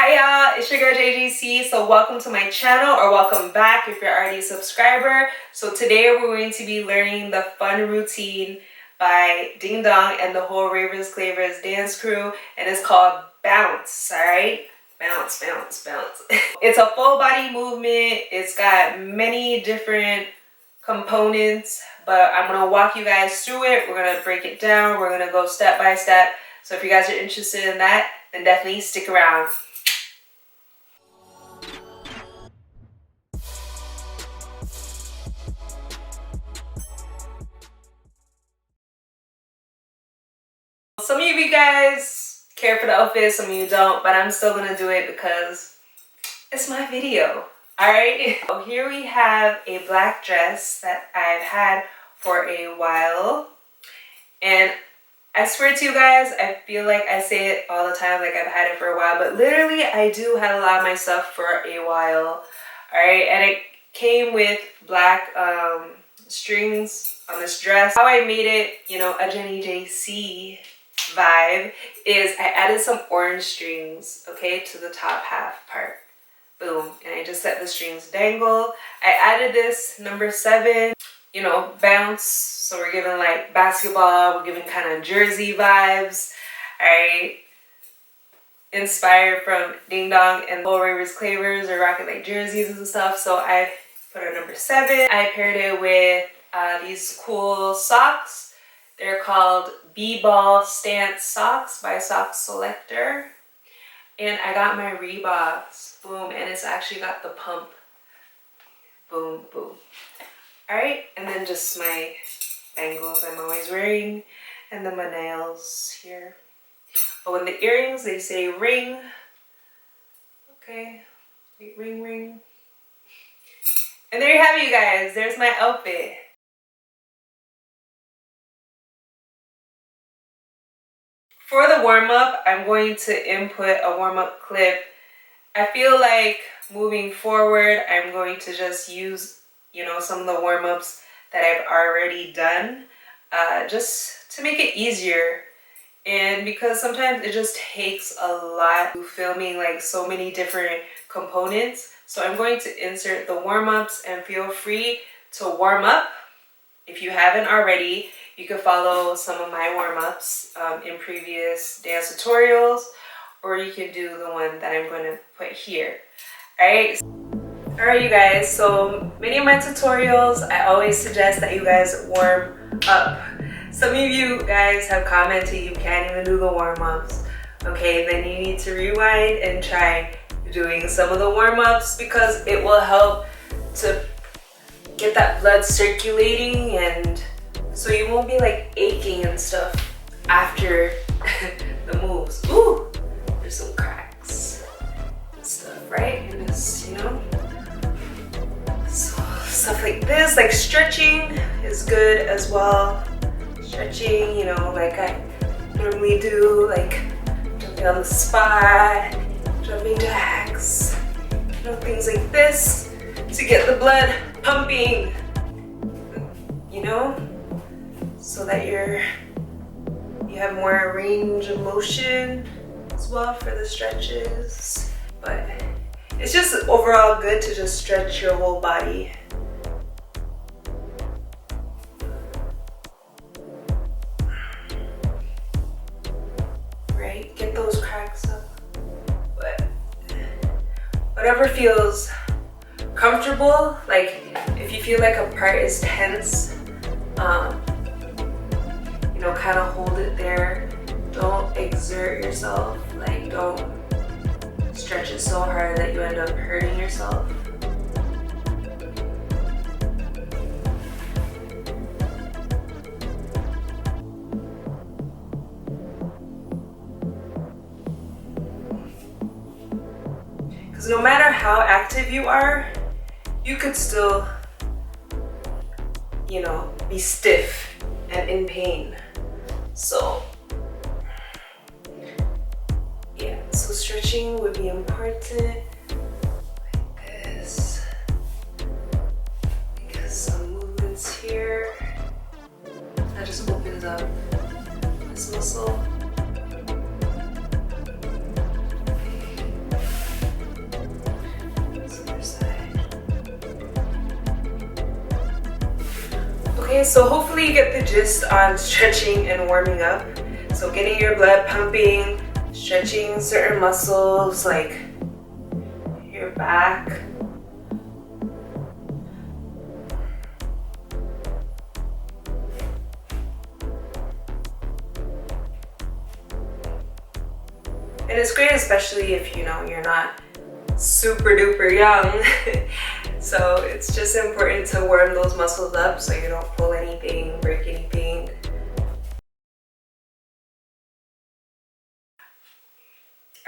Hi y'all, it's your girl JGC. So welcome to my channel, or welcome back if you're already a subscriber. So today we're going to be learning the fun routine by Ding Dong and the whole Ravers Clavers dance crew, and it's called Bounce. All right, bounce, bounce, bounce. It's a full body movement. It's got many different components, but I'm gonna walk you guys through it. We're gonna break it down. We're gonna go step by step. So if you guys are interested in that, then definitely stick around. Some of you guys care for the outfit, some of you don't, but I'm still gonna do it because it's my video. Alright, so here we have a black dress that I've had for a while, and I swear to you guys, I feel like I say it all the time, like I've had it for a while, but literally I do have a lot of my stuff for a while. Alright, and it came with black strings on this dress. How I made it, you know, a Jenny JC vibe is I added some orange strings, okay, to the top half part. Boom. And I just let the strings dangle. I added this number 7, you know, bounce. So we're giving like basketball, we're giving kind of jersey vibes. Alright. Inspired from Ding Dong and Lil Ravers Clavers are rocking like jerseys and stuff. So I put a number 7. I paired it with these cool socks. They're called B-Ball Stance Socks by Sock Selector. And I got my Reeboks. Boom. And it's actually got the pump. Boom, boom. Alright. And then just my bangles I'm always wearing. And then my nails here. But when the earrings, they say ring. Okay. Wait, ring, ring. And there you have it, you guys. There's my outfit. For the warm-up, I'm going to input a warm-up clip. I feel like moving forward, I'm going to just use, you know, some of the warm-ups that I've already done, just to make it easier. And because sometimes it just takes a lot filming like so many different components. So I'm going to insert the warm-ups, and feel free to warm up if you haven't already. You can follow some of my warm-ups in previous dance tutorials, or you can do the one that I'm going to put here. Alright, you guys, so many of my tutorials, I always suggest that you guys warm up. Some of you guys have commented you can't even do the warm-ups. Okay, then you need to rewind and try doing some of the warm-ups, because it will help to get that blood circulating, and so you won't be like aching and stuff after the moves. Ooh, there's some cracks and stuff, right? And this, you know, so stuff like this, like stretching is good as well. Stretching, you know, like I normally do, like jumping on the spot, jumping jacks, you know, things like this to get the blood pumping, you know, so that you have more range of motion as well for the stretches. But it's just overall good to just stretch your whole body. Right? Get those cracks up. But whatever feels comfortable, like if you feel like a part is tense, you know, kind of hold it there. Don't exert yourself, like don't stretch it so hard that you end up hurting yourself. Because no matter how active you are, you could still, you know, be stiff and in pain. So yeah, so stretching would be important, like this. Because some movements here, that just opens up this muscle. Okay, so hopefully you get the gist on stretching and warming up. So getting your blood pumping, stretching certain muscles like your back. And it's great, especially if you know you're not super duper young. So it's just important to warm those muscles up so you don't pull anything, break anything.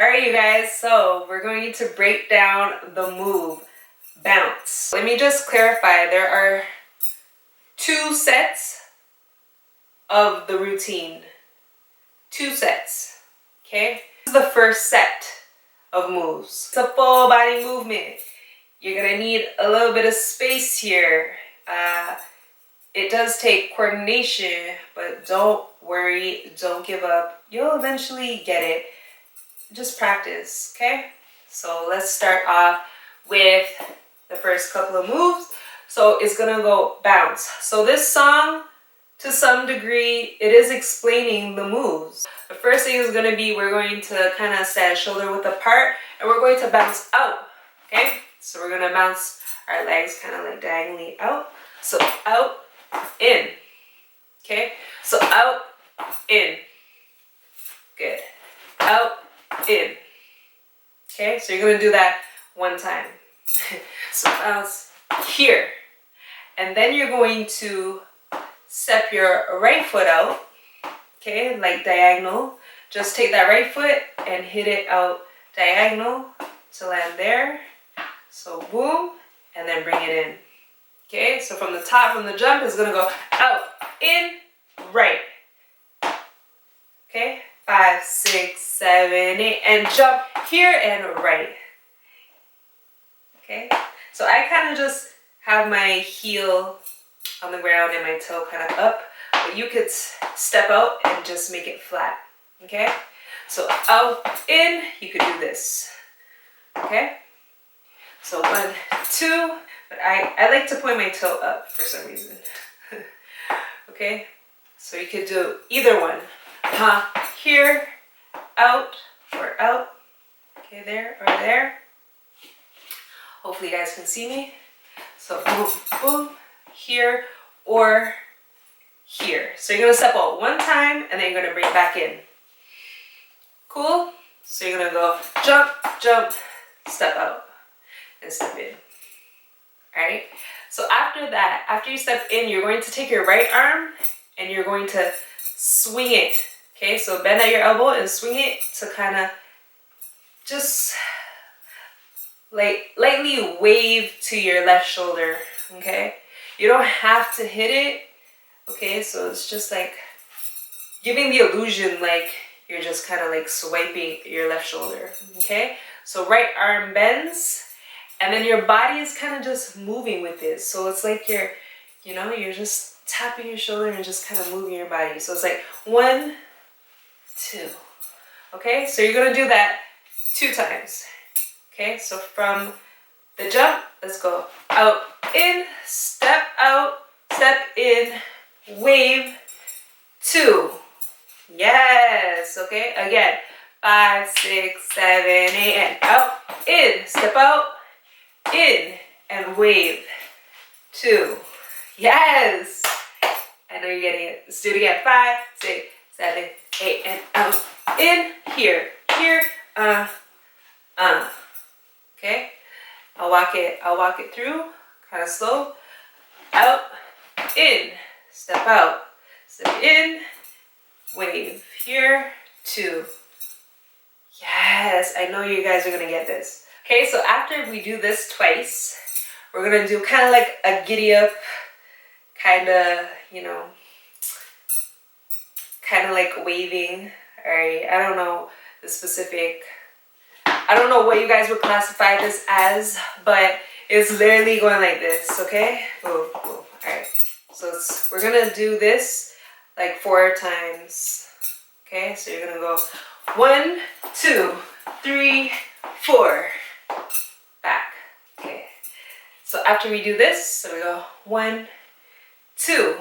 Alright you guys, so we're going to break down the move, bounce. Let me just clarify, there are 2 sets of the routine. 2 sets, okay? This is the first set of moves. It's a full body movement. You're gonna need a little bit of space here. It does take coordination, but don't worry, don't give up. You'll eventually get it. Just practice, okay? So let's start off with the first couple of moves. So it's gonna go bounce. So this song, to some degree, it is explaining the moves. The first thing is gonna be, we're going to kind of stand shoulder width apart and we're going to bounce out, okay? So we're gonna bounce our legs kind of like diagonally out. So out, in, okay? So out, in, good. Out, in, okay? So you're gonna do that 1 time. So bounce here. And then you're going to step your right foot out, okay? Like diagonal. Just take that right foot and hit it out diagonal to land there. So boom, and then bring it in. Okay, so from the top, from the jump, it's gonna go out, in, right. Okay, 5, 6, 7, 8, and jump here and right. Okay, so I kind of just have my heel on the ground and my toe kind of up, but you could step out and just make it flat. Okay, so out, in, you could do this. Okay, so 1, 2, but I like to point my toe up for some reason. Okay, so you could do either one. Here, out, or out. Okay, there or there. Hopefully you guys can see me. So boom, boom, here or here. So you're gonna step out 1 time and then you're gonna bring it back in. Cool? So you're gonna go jump, jump, step out, and step in. Alright? So after that, after you step in, you're going to take your right arm and you're going to swing it. Okay, so bend at your elbow and swing it to kind of just like lightly wave to your left shoulder. Okay, you don't have to hit it. Okay, so it's just like giving the illusion like you're just kind of like swiping your left shoulder. Okay, so right arm bends and then your body is kind of just moving with it. So it's like you're just tapping your shoulder and just kind of moving your body. So it's like 1, 2. Okay, so you're gonna do that 2 times. Okay, so from the jump, let's go out, in, step out, step in, wave, 2. Yes, okay, again, 5, 6, 7, 8, and out, in, step out, in, and wave, 2. Yes, I know you're getting it. Let's do it again. 5, 6, 7, 8, and out, in, here, okay. I'll walk it through, kind of slow. Out, in, step out, step in, wave, here, 2. Yes, I know you guys are gonna get this. Okay, so after we do this twice, we're gonna do kind of like a giddy up, kind of, kind of like waving. All right, I don't know the specific, I don't know what you guys would classify this as, but it's literally going like this, okay? Boom, boom. All right, so we're gonna do this like 4 times. Okay, so you're gonna go 1, 2, 3, 4, back. Okay, so after we do this, so we go 1, 2,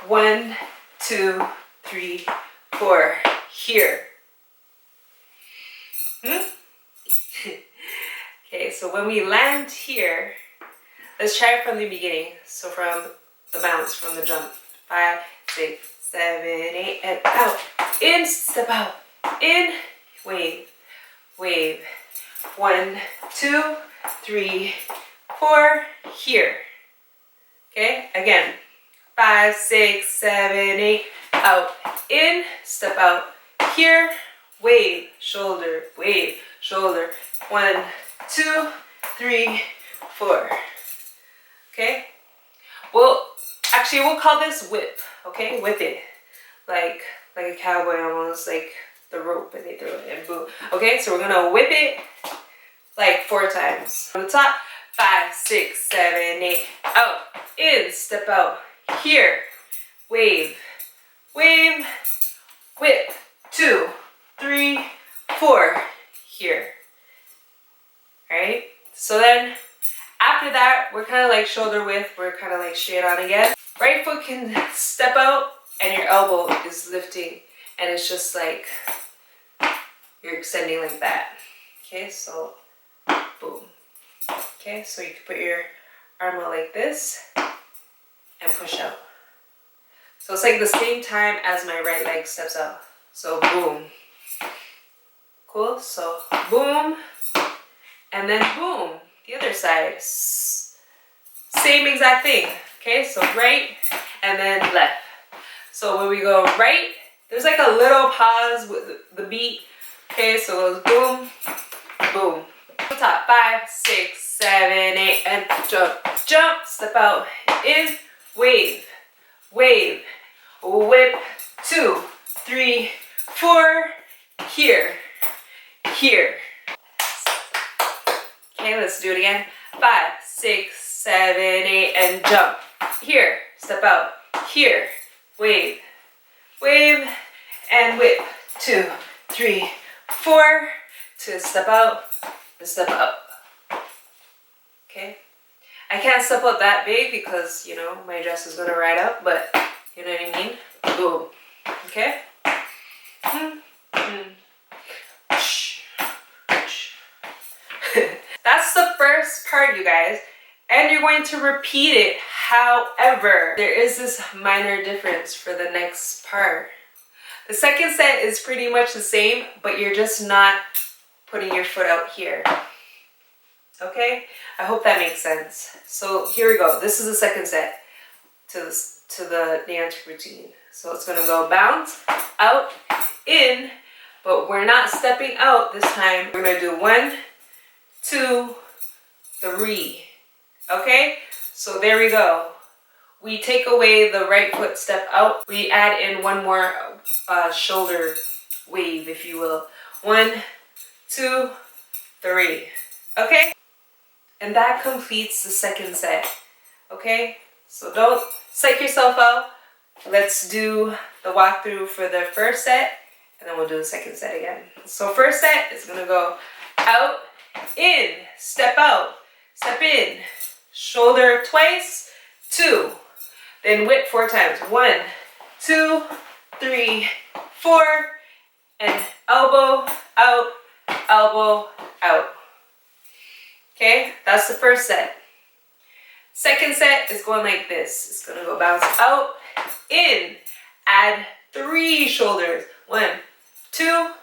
1, 2, 3, 4. Here. Okay, so when we land here, let's try it from the beginning. So from the bounce, from the jump. 5, 6, 7, 8, and out. In, step out. In, wave, wave. 1, 2, 3, 4. Here. Okay, again. 5, 6, 7, 8. Out. In, step out. Here, wave, shoulder, wave, shoulder. 1, 2, 3, 4. Okay? Well, actually, we'll call this whip. Okay? Whip it. Like a cowboy almost, like the rope, and they throw it and boom. Okay? So we're gonna whip it like 4 times. On the top, 5, 6, 7, 8. Out. In. Step out. Here. Wave. Wave. Whip. 2, 3, 4. Here. Alright? So then, after that, we're kind of like shoulder width. We're kind of like straight on again. Right foot can step out and your elbow is lifting. And it's just like you're extending like that. Okay, so boom. Okay, so you can put your arm out like this and push out. So it's like the same time as my right leg steps out. So boom. Cool, so boom. And then boom, the other side. Same exact thing. Okay, so right and then left. So when we go right, there's like a little pause with the beat. Okay, so it goes boom, boom. Top 5, 6, 7, 8, and jump, jump, step out, in, wave, wave, whip, 2, 3, 4, here, here. Okay, let's do it again. 5, 6, 7, 8, and jump. Here, step out. Here, wave, wave, and whip. 2, 3, 4. To step out and step up. Okay. I can't step out that big because, you know, my dress is gonna ride up, but you know what I mean? Boom. Okay. That's the first part, you guys, and you're going to repeat it. However, there is this minor difference for the next part. The second set is pretty much the same, but you're just not putting your foot out here. Okay? I hope that makes sense. So here we go. This is the second set to the dance routine. So it's gonna go bounce, out, in, but we're not stepping out this time. We're gonna do 1, 2, 3. Okay? So there we go. We take away the right foot step out. We add in one more shoulder wave, if you will. 1, 2, 3. Okay? And that completes the second set. Okay? So don't psych yourself out. Let's do the walkthrough for the first set, and then we'll do the second set again. So first set is gonna go out, in, step out, step in, shoulder twice, 2, then whip 4 times. 1, 2, 3, 4, and elbow, out, elbow, out. Okay, that's the first set. Second set is going like this. It's gonna go bounce out, in, add 3 shoulders. 1, 2,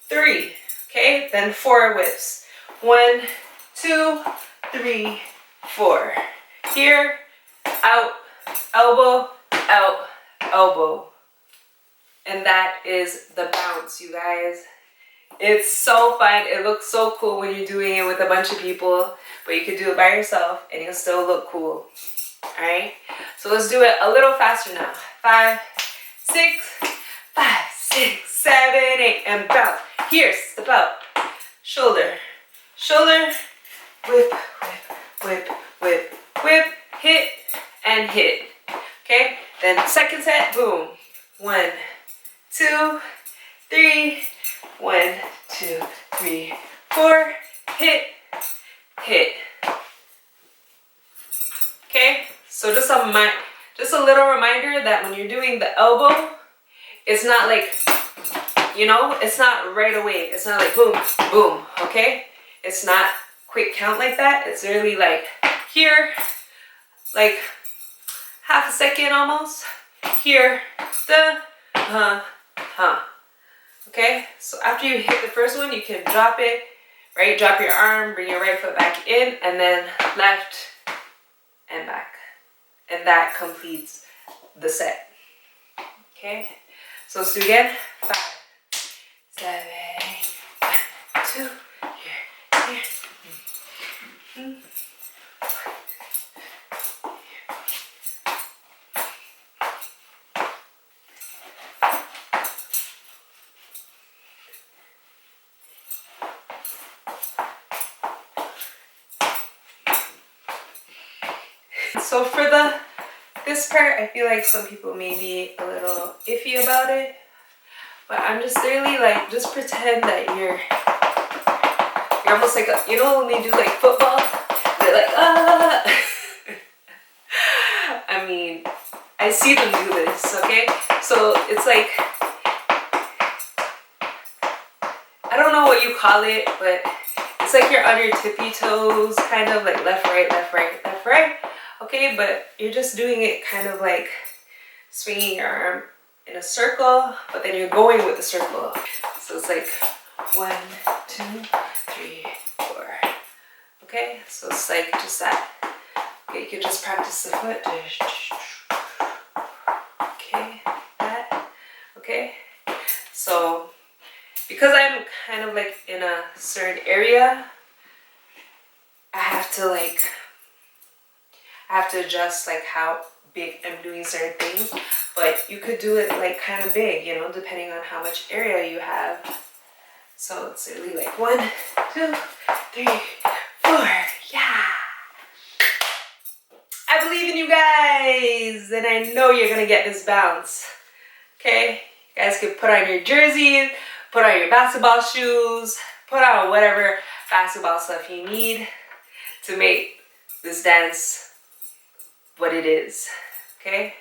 3. Okay, then 4 whips. 1, 2, 3, 4. Here, out, elbow, out, elbow. And that is the bounce, you guys. It's so fun. It looks so cool when you're doing it with a bunch of people, but you could do it by yourself and you'll still look cool. Alright? So let's do it a little faster now. 5, 6, 5, 6, 7, 8, and bounce. Here, step out. Shoulder, shoulder, whip, whip, whip, whip, whip, hit, and hit. Okay? Then second set, boom. 1, 2, 3, 1, 2, 3, 4, hit, hit. Okay, so just a little reminder that the elbow, it's not like, you know, it's not right away. It's not like boom, boom, okay? It's not quick count like that. It's really like here, like half a second almost. Here, okay? So after you hit the first one, you can drop it, right? Drop your arm, bring your right foot back in, and then left and back. And that completes the set. Okay? So let's do it again. 5, 7, 1, 2, here. So for this part, I feel like some people may be a little iffy about it, but I'm just really like, just pretend that you're almost like, you know when they do like football, they're like, ah. I mean, I see them do this, okay? So it's like, I don't know what you call it, but it's like you're on your tippy toes, kind of like left, right, left, right, left, right. Okay, but you're just doing it kind of like swinging your arm in a circle, but then you're going with the circle. So it's like 1, 2, 3, 4. Okay, so it's like just that. Okay, you can just practice the foot. Okay, that. Okay, so because I'm kind of like in a certain area, I have to adjust like how big I'm doing certain things, but you could do it like kind of big, you know, depending on how much area you have. So it's really like 1, 2, 3, 4, yeah. I believe in you guys, and I know you're gonna get this bounce. Okay, you guys can put on your jerseys, put on your basketball shoes, put on whatever basketball stuff you need to make this dance what it is, okay?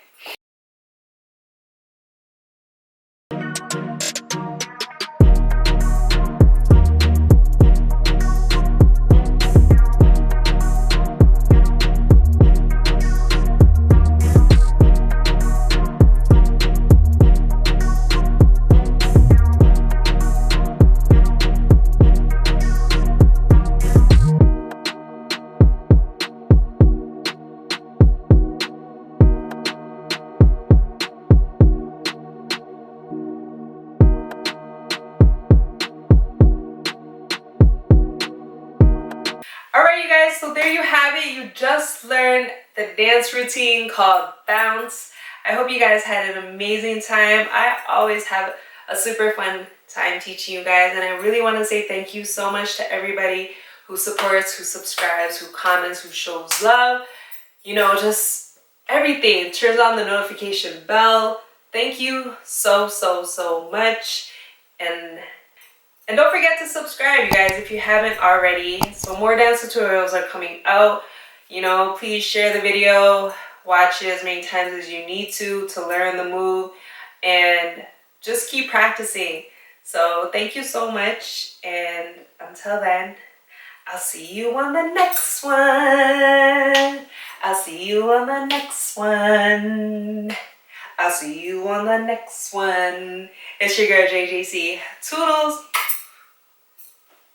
Alright you guys, so there you have it. You just learned the dance routine called Bounce. I hope you guys had an amazing time. I always have a super fun time teaching you guys, and I really want to say thank you so much to everybody who supports, who subscribes, who comments, who shows love. You know, just everything. Turns on the notification bell. Thank you so much. And don't forget to subscribe, you guys, if you haven't already. So more dance tutorials are coming out. You know, please share the video. Watch it as many times as you need to learn the move. And just keep practicing. So thank you so much. And until then, I'll see you on the next one. I'll see you on the next one. I'll see you on the next one. It's your girl, JJC. Toodles.